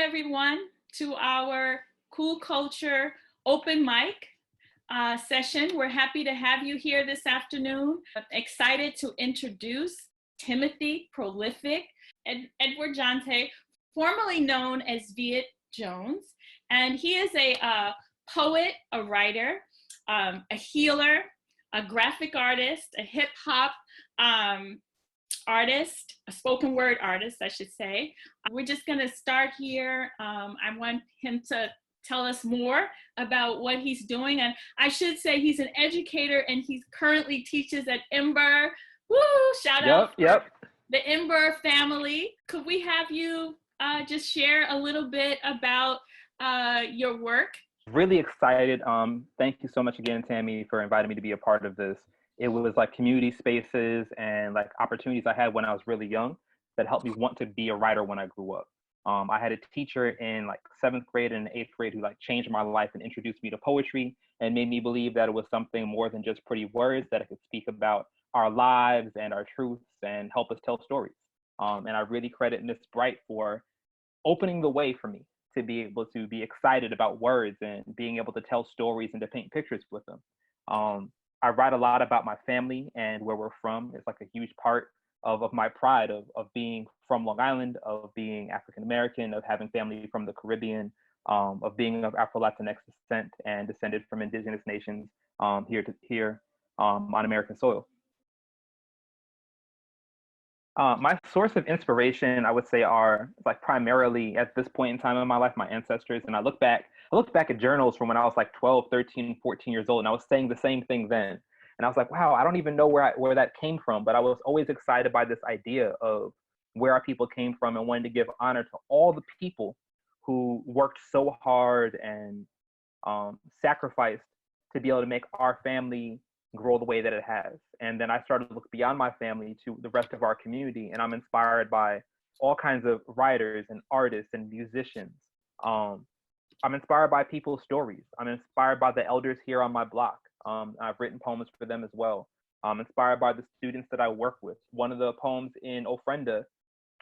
everyone to our Cool Culture open mic session. We're happy to have you here this afternoon. I'm excited to introduce Timothy Prolific Edward Jonte, formerly known as Viet Jones. And he is a poet, a writer, a healer, a graphic artist, a hip hop artist, a spoken word artist, I should say. We're just gonna start here. I want him to tell us more about what he's doing. And I should say he's an educator and he currently teaches at Ember. Woo, shout out for the Ember family. Could we have you just share a little bit about your work? Really excited. Thank you so much again, Tammy, for inviting me to be a part of this. It was like community spaces and like opportunities I had when I was really young that helped me want to be a writer when I grew up. I had a teacher in like 7th grade and 8th grade who like changed my life and introduced me to poetry and made me believe that it was something more than just pretty words, that I could speak about our lives and our truths and help us tell stories. And I really credit Miss Bright for opening the way for me to be able to be excited about words and being able to tell stories and to paint pictures with them. I write a lot about my family and where we're from. It's like a huge part of my pride of being from Long Island, of being African American, of having family from the Caribbean, of being of Afro-Latinx descent and descended from indigenous nations here on American soil. My source of inspiration, I would say, are like primarily at this point in time in my life, my ancestors. And I look back at journals from when I was like 12, 13, 14 years old, and I was saying the same thing then. And I was like, wow, I don't even know where that came from, but I was always excited by this idea of where our people came from and wanted to give honor to all the people who worked so hard and sacrificed to be able to make our family grow the way that it has. And then I started to look beyond my family to the rest of our community, and I'm inspired by all kinds of writers and artists and musicians. I'm inspired by people's stories. I'm inspired by the elders here on my block. I've written poems for them as well. I'm inspired by the students that I work with. One of the poems in Ofrenda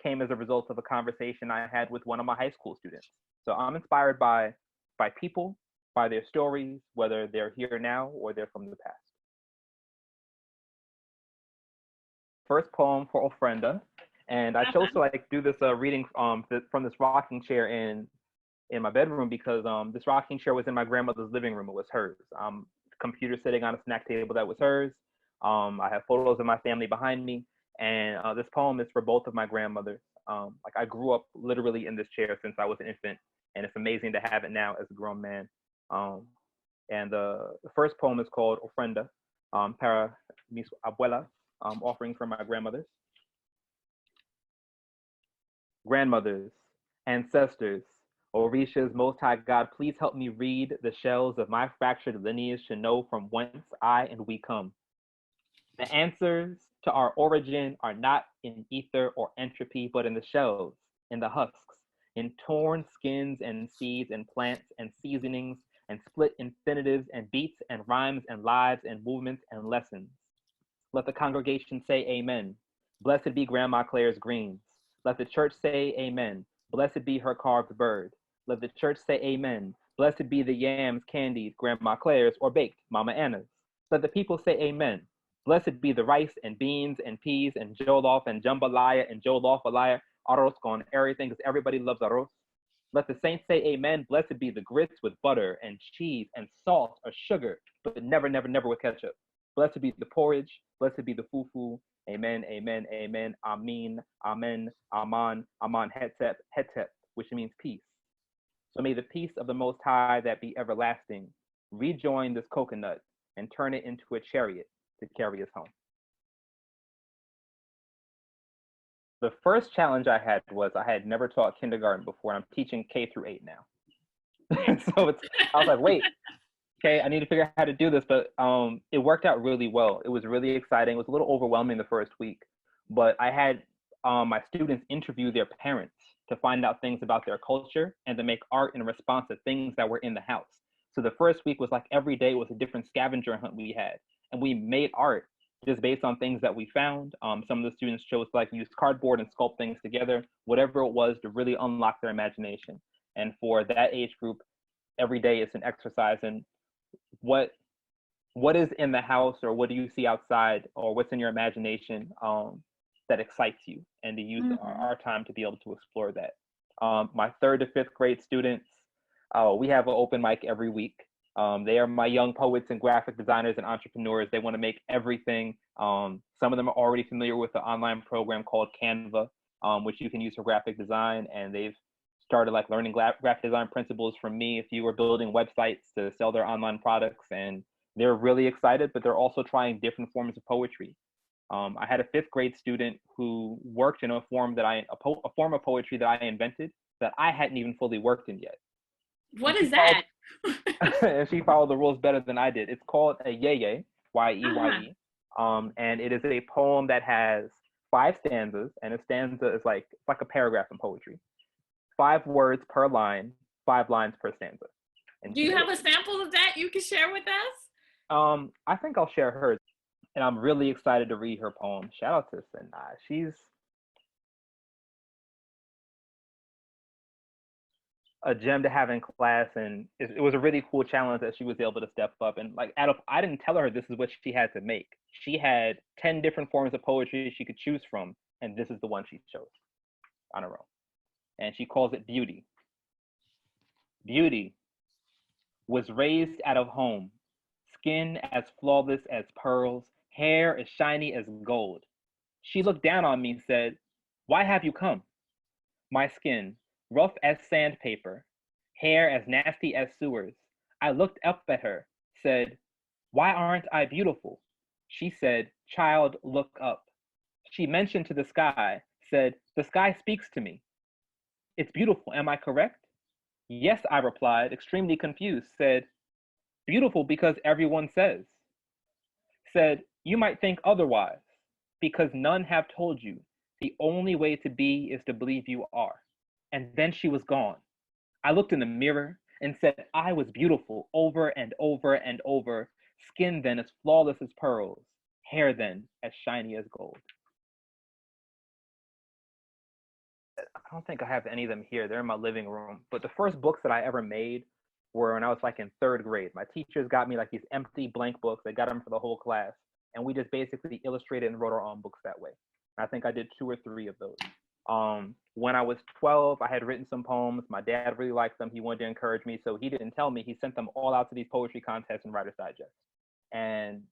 came as a result of a conversation I had with one of my high school students. So I'm inspired by people, by their stories, whether they're here now or they're from the past. First poem for Ofrenda, and I chose to like do this reading from this rocking chair in my bedroom because this rocking chair was in my grandmother's living room. It was hers. Computer sitting on a snack table that was hers. I have photos of my family behind me, and this poem is for both of my grandmothers. Like I grew up literally in this chair since I was an infant, and it's amazing to have it now as a grown man. And the first poem is called Ofrenda, para mis abuelas. Offering for my grandmothers. Grandmothers, ancestors, Orishas, Most High God, please help me read the shells of my fractured lineage to know from whence I and we come. The answers to our origin are not in ether or entropy, but in the shells, in the husks, in torn skins and seeds and plants and seasonings and split infinitives and beats and rhymes and lives and movements and lessons. Let the congregation say amen. Blessed be Grandma Claire's greens. Let the church say amen. Blessed be her carved bird. Let the church say amen. Blessed be the yams candied Grandma Claire's or baked Mama Anna's. Let the people say amen. Blessed be the rice and beans and peas and jollof and jambalaya and jollof-alaya, arroz con everything because everybody loves arroz. Let the saints say amen. Blessed be the grits with butter and cheese and salt or sugar, but never, never, never with ketchup. Blessed be the porridge, blessed be the fufu, amen, amen, amen, amen, amen, aman, aman, hetep, hetep, which means peace. So may the peace of the Most High that be everlasting rejoin this coconut and turn it into a chariot to carry us home. The first challenge I had was I had never taught kindergarten before, and I'm teaching K through 8 now. So I was like, wait. Okay, I need to figure out how to do this, but it worked out really well. It was really exciting. It was a little overwhelming the first week, but I had my students interview their parents to find out things about their culture and to make art in response to things that were in the house. So the first week was like every day was a different scavenger hunt we had, and we made art just based on things that we found. Some of the students chose to like use cardboard and sculpt things together, whatever it was, to really unlock their imagination. And for that age group, every day it's an exercise in what is in the house, or what do you see outside, or what's in your imagination that excites you, and to use our time to be able to explore that. My 3rd to 5th grade students, we have an open mic every week. They are my young poets and graphic designers and entrepreneurs. They want to make everything. Some of them are already familiar with the online program called Canva, which you can use for graphic design, and they've started like learning graphic design principles from me. If you were building websites to sell their online products, and they're really excited, but they're also trying different forms of poetry. I had a 5th grade student who worked in a form of poetry that I invented that I hadn't even fully worked in yet. What is that? And she followed the rules better than I did. It's called a yeye, Y-E-Y-E. And it is a poem that has 5 stanzas, and a stanza is like a paragraph in poetry. 5 words per line, 5 lines per stanza. And do you have a sample of that you can share with us? I think I'll share hers. And I'm really excited to read her poem. Shout out to Sanaa. She's a gem to have in class, and it was a really cool challenge that she was able to step up. And like, I didn't tell her this is what she had to make. She had 10 different forms of poetry she could choose from, and this is the one she chose on her own. And she calls it Beauty. Beauty was raised out of home, skin as flawless as pearls, hair as shiny as gold. She looked down on me and said, "Why have you come?" My skin, rough as sandpaper, hair as nasty as sewers. I looked up at her, said, "Why aren't I beautiful?" She said, "Child, look up." She mentioned to the sky, said, "The sky speaks to me. It's beautiful, am I correct?" "Yes," I replied, extremely confused, said, "Beautiful because everyone says." Said, "You might think otherwise, because none have told you. The only way to be is to believe you are." And then she was gone. I looked in the mirror and said I was beautiful over and over and over, skin then as flawless as pearls, hair then as shiny as gold. I don't think I have any of them here. They're in my living room. But the first books that I ever made were when I was like in 3rd grade. My teachers got me like these empty blank books. They got them for the whole class. And we just basically illustrated and wrote our own books that way. And I think I did 2 or 3 of those. When I was 12, I had written some poems. My dad really liked them. He wanted to encourage me. So he didn't tell me. He sent them all out to these poetry contests and Writer's Digest. And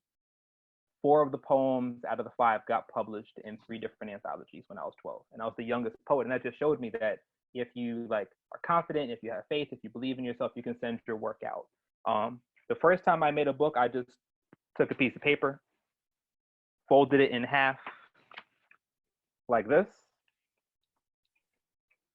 4 of the poems out of the 5 got published in 3 different anthologies when I was 12. And I was the youngest poet. And that just showed me that if you like are confident, if you have faith, if you believe in yourself, you can send your work out. The first time I made a book, I just took a piece of paper, folded it in half like this,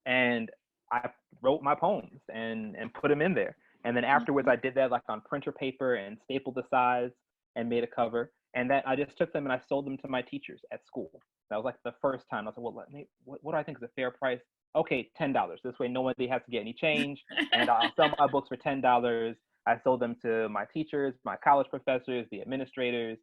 and I wrote my poems and put them in there. And then afterwards, I did that like on printer paper and stapled the sides and made a cover. And then I just took them and I sold them to my teachers at school. That was like the first time. I was like, well, what do I think is a fair price? Okay, $10. This way nobody has to get any change. And I'll sell my books for $10. I sold them to my teachers, my college professors, the administrators,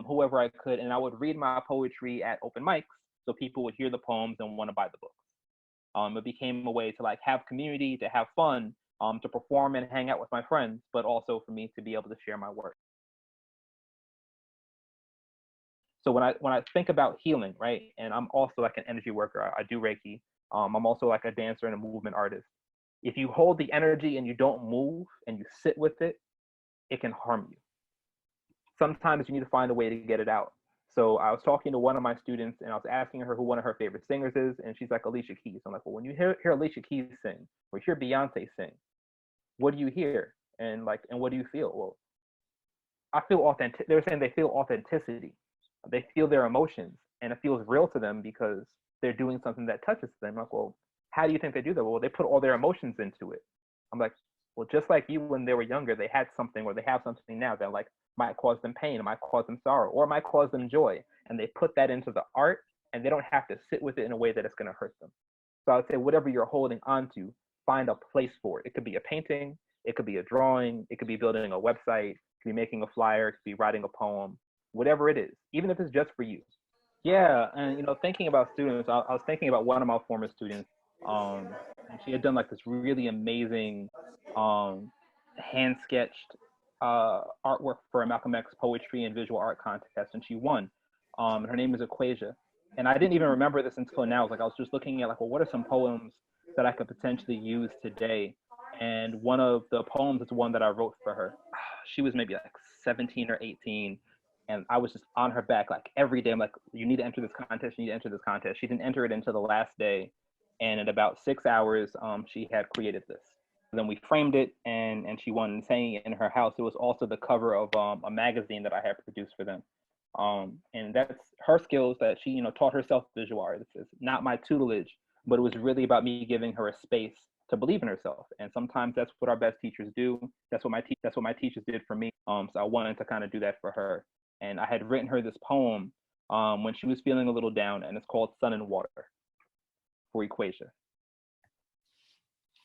whoever I could. And I would read my poetry at open mics so people would hear the poems and want to buy the books. It became a way to like have community, to have fun, to perform and hang out with my friends, but also for me to be able to share my work. So when I think about healing, right, and I'm also like an energy worker, I do Reiki. I'm also like a dancer and a movement artist. If you hold the energy and you don't move and you sit with it, it can harm you. Sometimes you need to find a way to get it out. So I was talking to one of my students and I was asking her who one of her favorite singers is, and she's like, Alicia Keys. I'm like, well, when you hear Alicia Keys sing or hear Beyonce sing, what do you hear? And what do you feel? Well, I feel authentic. They were saying they feel authenticity. They feel their emotions, and it feels real to them because they're doing something that touches them. I'm like, well, how do you think they do that? Well, they put all their emotions into it. I'm like, well, just like you when they were younger, they had something or they have something now that like might cause them pain, it might cause them sorrow, or it might cause them joy. And they put that into the art and they don't have to sit with it in a way that it's going to hurt them. So I would say whatever you're holding on to, find a place for it. It could be a painting, it could be a drawing, it could be building a website, it could be making a flyer, it could be writing a poem. whatever it is, even if it's just for you. Yeah, and thinking about students, I was thinking about one of my former students, and she had done like this really amazing, um, hand sketched artwork for a Malcolm X poetry and visual art contest, and she won. And her name is Equasia, and I didn't even remember this until now. Like I was just looking at like, well, what are some poems that I could potentially use today? And one of the poems is one that I wrote for her. She was maybe like 17 or 18, and I was just on her back like every day. I'm like, you need to enter this contest. You need to enter this contest. She didn't enter it until the last day, and in about 6 hours, she had created this. Then we framed it, and she won. And saying in her house, it was also the cover of a magazine that I had produced for them. And that's her skills that she taught herself visual art. It's not my tutelage, but it was really about me giving her a space to believe in herself. And sometimes that's what our best teachers do. That's what my teachers did for me. So I wanted to kind of do that for her. And I had written her this poem when she was feeling a little down, and it's called Sun and Water for Equasia.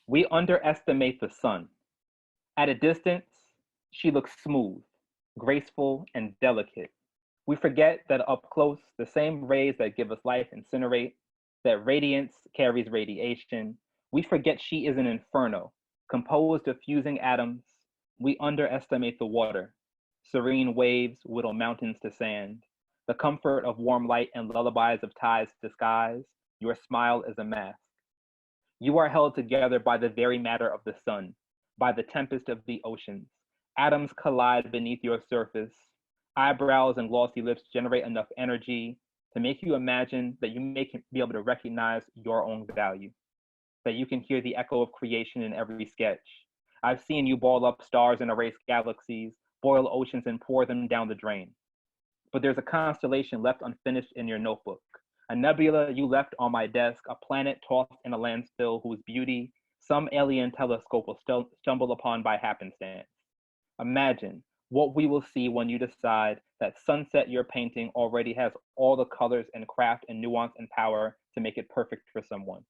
We underestimate the sun. At a distance, she looks smooth, graceful, and delicate. We forget that up close, the same rays that give us life incinerate, that radiance carries radiation. We forget she is an inferno, composed of fusing atoms. We underestimate the water. Serene waves whittle mountains to sand. The comfort of warm light and lullabies of tides to skies. Your smile is a mask. You are held together by the very matter of the sun, by the tempest of the oceans. Atoms collide beneath your surface. Eyebrows and glossy lips generate enough energy to make you imagine that you may be able to recognize your own value, that you can hear the echo of creation in every sketch. I've seen you ball up stars and erase galaxies, boil oceans and pour them down the drain. But there's a constellation left unfinished in your notebook, a nebula you left on my desk, a planet tossed in a landfill whose beauty some alien telescope will stumble upon by happenstance. Imagine what we will see when you decide that sunset you're painting already has all the colors and craft and nuance and power to make it perfect for someone.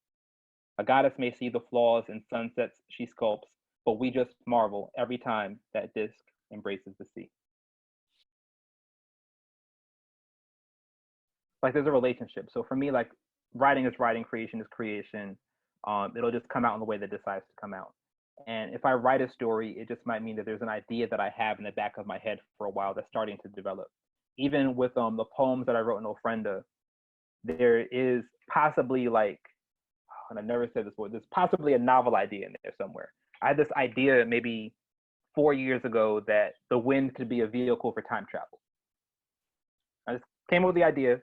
A goddess may see the flaws in sunsets she sculpts, but we just marvel every time that disk embraces the sea. Like there's a relationship. So for me, like writing is writing, creation is creation. It'll just come out in the way that it decides to come out. And if I write a story, it just might mean that there's an idea that I have in the back of my head for a while that's starting to develop. Even with the poems that I wrote in Ofrenda, there is possibly like, and I've never said this before, there's possibly a novel idea in there somewhere. I had this idea maybe 4 years ago that the wind could be a vehicle for time travel. I just came up with the idea.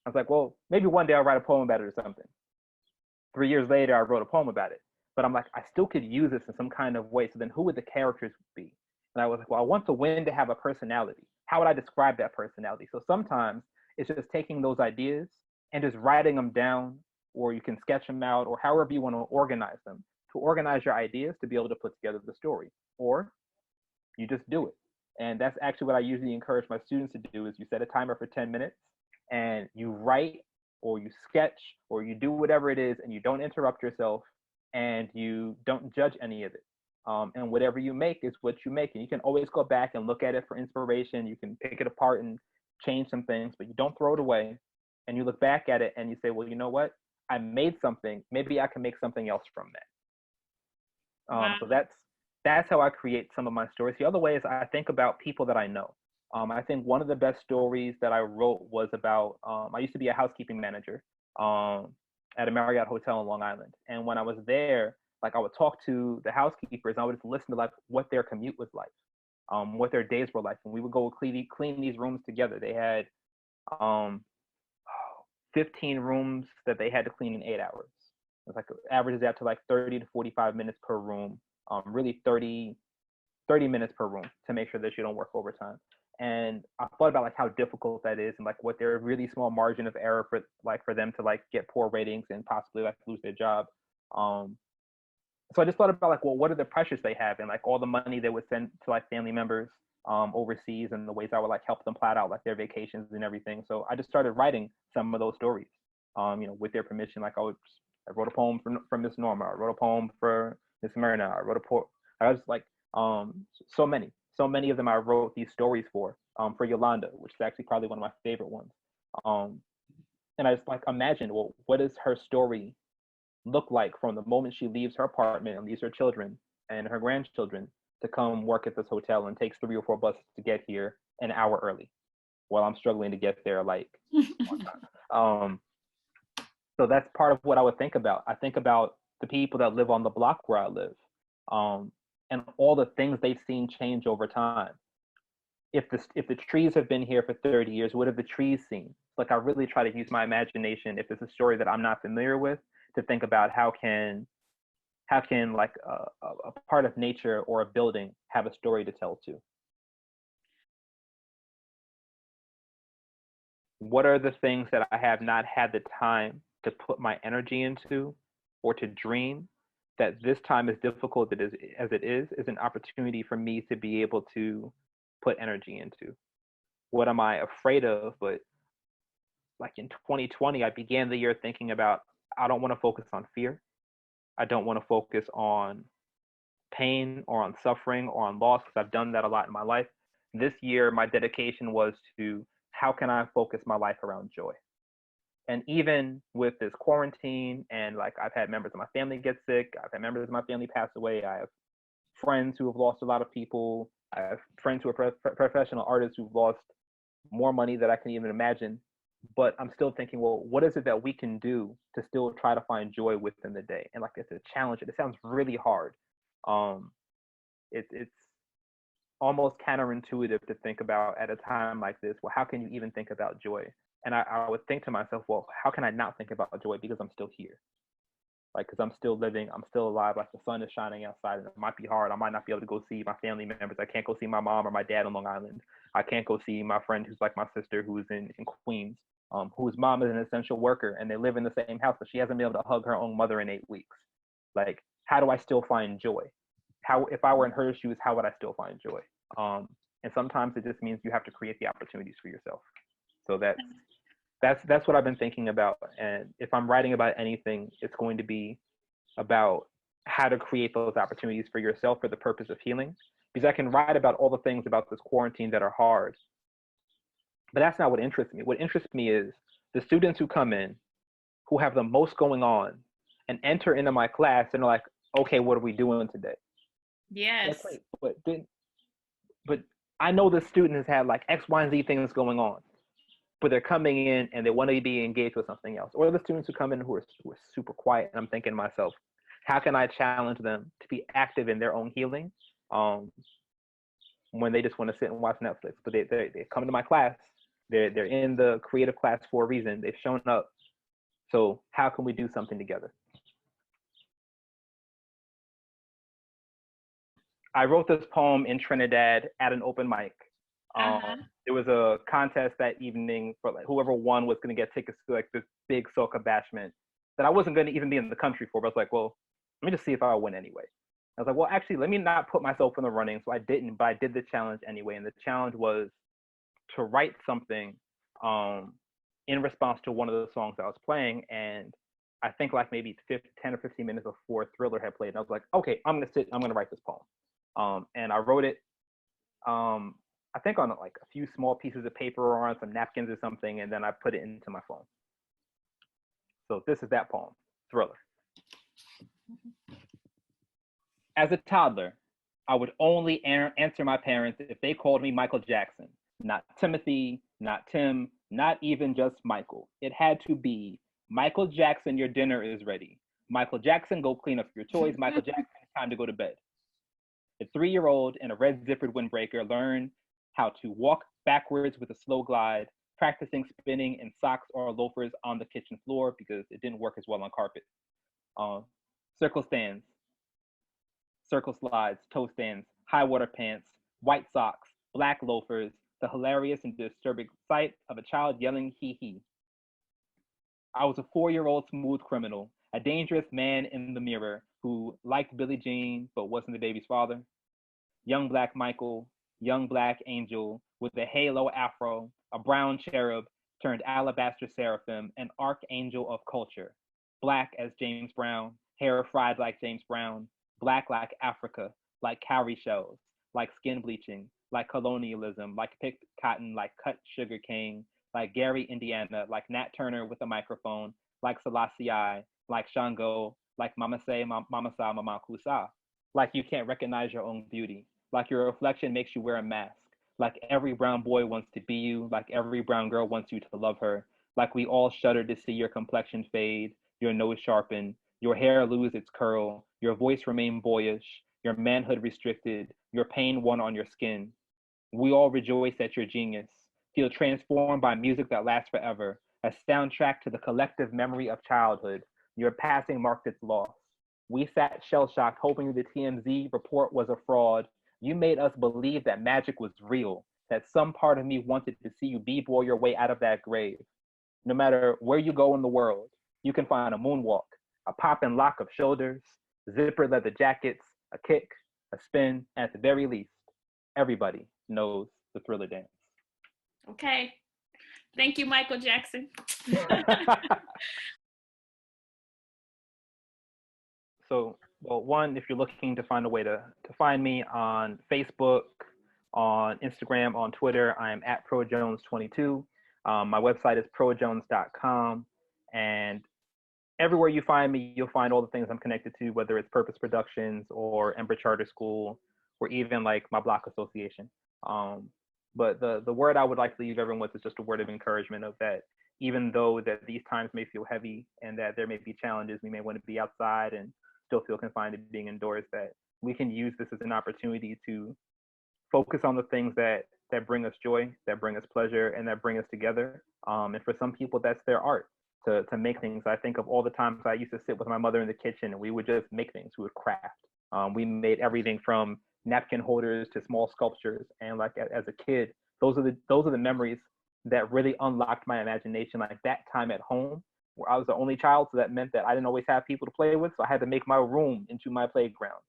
I was like, well, maybe one day I'll write a poem about it or something. 3 years later, I wrote a poem about it. But I'm like, I still could use this in some kind of way. So then who would the characters be? And I was like, well, I want the wind to have a personality. How would I describe that personality? So sometimes it's just taking those ideas and just writing them down, or you can sketch them out, or however you want to organize them, to organize your ideas to be able to put together the story. Or you just do it. And that's actually what I usually encourage my students to do is you set a timer for 10 minutes and you write or you sketch or you do whatever it is and you don't interrupt yourself and you don't judge any of it. And whatever you make is what you make. And you can always go back and look at it for inspiration. You can pick it apart and change some things, but you don't throw it away. And you look back at it and you say, well, you know what? I made something. Maybe I can make something else from that. Wow. So that's how I create some of my stories. The other way is I think about people that I know. I think one of the best stories that I wrote was about, I used to be a housekeeping manager at a Marriott hotel in Long Island. And when I was there, like I would talk to the housekeepers and I would just listen to like what their commute was like, what their days were like. And we would go clean these rooms together. They had 15 rooms that they had to clean in 8 hours. It's like averages out to like 30 to 45 minutes per room. Really 30 minutes per room to make sure that you don't work overtime. And I thought about like how difficult that is and like what their really small margin of error for them to like get poor ratings and possibly like lose their job. So I just thought about like, well, what are the pressures they have and like all the money they would send to like family members overseas and the ways I would like help them plan out like their vacations and everything. So I just started writing some of those stories, with their permission. Like I wrote a poem for Miss Norma. I wrote a poem for Miss Myrna. I was like, so many. So many of them I wrote these stories for Yolanda, which is actually probably one of my favorite ones. And I just like imagine, well, what does her story look like from the moment she leaves her apartment and leaves her children and her grandchildren to come work at this hotel and takes 3 or 4 buses to get here an hour early while I'm struggling to get there like on time. So that's part of what I would think about. I think about the people that live on the block where I live, and all the things they've seen change over time. If the trees have been here for 30 years, what have the trees seen? Like I really try to use my imagination if it's a story that I'm not familiar with to think about how can like a part of nature or a building have a story to tell too. What are the things that I have not had the time to put my energy into or to dream that this time, as difficult as it is an opportunity for me to be able to put energy into? What am I afraid of? But like in 2020, I began the year thinking about, I don't want to focus on fear. I don't want to focus on pain or on suffering or on loss, because I've done that a lot in my life. This year, my dedication was to how can I focus my life around joy? And even with this quarantine, and like I've had members of my family get sick, I've had members of my family pass away, I have friends who have lost a lot of people, I have friends who are professional artists who've lost more money than I can even imagine. But I'm still thinking, well, what is it that we can do to still try to find joy within the day? And like it's a challenge. It sounds really hard. It's almost counterintuitive to think about at a time like this. Well, how can you even think about joy? And I would think to myself, well, how can I not think about joy because I'm still here? Like, because I'm still living, I'm still alive. Like the sun is shining outside, and it might be hard. I might not be able to go see my family members. I can't go see my mom or my dad on Long Island. I can't go see my friend who's like my sister who's in Queens, whose mom is an essential worker and they live in the same house, but she hasn't been able to hug her own mother in 8 weeks. Like, how do I still find joy? How, if I were in her shoes, how would I still find joy? And sometimes it just means you have to create the opportunities for yourself. So that's what I've been thinking about. And if I'm writing about anything, it's going to be about how to create those opportunities for yourself for the purpose of healing. Because I can write about all the things about this quarantine that are hard, but that's not what interests me. What interests me is the students who come in, who have the most going on, and enter into my class and are like, okay, what are we doing today? Yes. That's great, but I know the student has had like X, Y, and Z things going on, but they're coming in and they want to be engaged with something else. Or the students who come in who are super quiet, and I'm thinking to myself, how can I challenge them to be active in their own healing when they just want to sit and watch Netflix? But they come to my class, they're in the creative class for a reason. They've shown up. So how can we do something together? I wrote this poem in Trinidad at an open mic. There was a contest that evening for like whoever won was going to get tickets to like this big soca bashment that I wasn't going to even be in the country for. But I was like, well, let me just see if I win anyway. I was like, well, actually, let me not put myself in the running. So I didn't, but I did the challenge anyway. And the challenge was to write something in response to one of the songs I was playing. And I think like maybe 10 or 15 minutes before Thriller had played, and I was like, okay, I'm going to write this poem. And I wrote it, I think on like a few small pieces of paper or on some napkins or something, and then I put it into my phone. So this is that poem, Thriller. As a toddler, I would only answer my parents if they called me Michael Jackson. Not Timothy, not Tim, not even just Michael. It had to be, Michael Jackson, your dinner is ready. Michael Jackson, go clean up your toys. Michael Jackson, it's time to go to bed. A 3-year-old in a red zippered windbreaker learned how to walk backwards with a slow glide, practicing spinning in socks or loafers on the kitchen floor because it didn't work as well on carpet. Circle stands, circle slides, toe stands, high water pants, white socks, black loafers, the hilarious and disturbing sight of a child yelling hee hee. I was a 4-year-old smooth criminal, a dangerous man in the mirror who liked Billie Jean but wasn't the baby's father. Young black Michael, young black angel with a halo afro, a brown cherub turned alabaster seraphim, an archangel of culture. Black as James Brown, hair fried like James Brown, black like Africa, like cowrie shells, like skin bleaching, like colonialism, like picked cotton, like cut sugar cane, like Gary, Indiana, like Nat Turner with a microphone, like Selassie, like Shango, like Mama Say, Mama Sa, Mama Kusa. Like you can't recognize your own beauty. Like your reflection makes you wear a mask. Like every brown boy wants to be you. Like every brown girl wants you to love her. Like we all shudder to see your complexion fade, your nose sharpen, your hair lose its curl, your voice remain boyish, your manhood restricted, your pain won on your skin. We all rejoice at your genius, feel transformed by music that lasts forever, a soundtrack to the collective memory of childhood. Your passing marked its loss. We sat shell shocked, hoping the TMZ report was a fraud. You made us believe that magic was real, that some part of me wanted to see you b-boy your way out of that grave. No matter where you go in the world, you can find a moonwalk, a pop and lock of shoulders, zipper leather jackets, a kick, a spin, and at the very least, everybody knows the Thriller dance. Okay. Thank you, Michael Jackson. So, well, one, if you're looking to find a way to find me on Facebook, on Instagram, on Twitter, I am at ProJones22. My website is projones.com. And everywhere you find me, you'll find all the things I'm connected to, whether it's Purpose Productions or Ember Charter School, or even like my block association. But the word I would like to leave everyone with is just a word of encouragement of that even though that these times may feel heavy and that there may be challenges, we may want to be outside and still feel confined to being indoors, that we can use this as an opportunity to focus on the things that bring us joy, that bring us pleasure, and that bring us together. And for some people, that's their art to make things. I think of all the times I used to sit with my mother in the kitchen and we would just make things. We would craft. We made everything from napkin holders to small sculptures. And like as a kid, those are the memories that really unlocked my imagination. Like that time at home where I was the only child, so that meant that I didn't always have people to play with. So I had to make my room into my playground.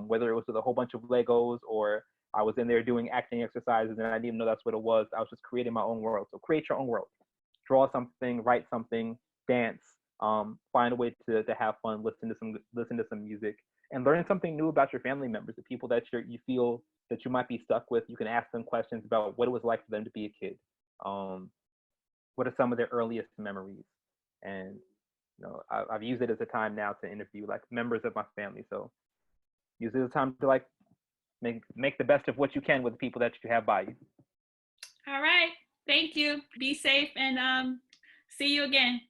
Whether it was with a whole bunch of Legos or I was in there doing acting exercises and I didn't even know that's what it was. I was just creating my own world. So create your own world. Draw something, write something, dance, find a way to have fun, listen to some music, and learn something new about your family members, the people that you feel that you might be stuck with. You can ask them questions about what it was like for them to be a kid. What are some of their earliest memories? And I've used it as a time now to interview like members of my family. So use it as a time to like make the best of what you can with the people that you have by you. All right. Thank you. Be safe and see you again.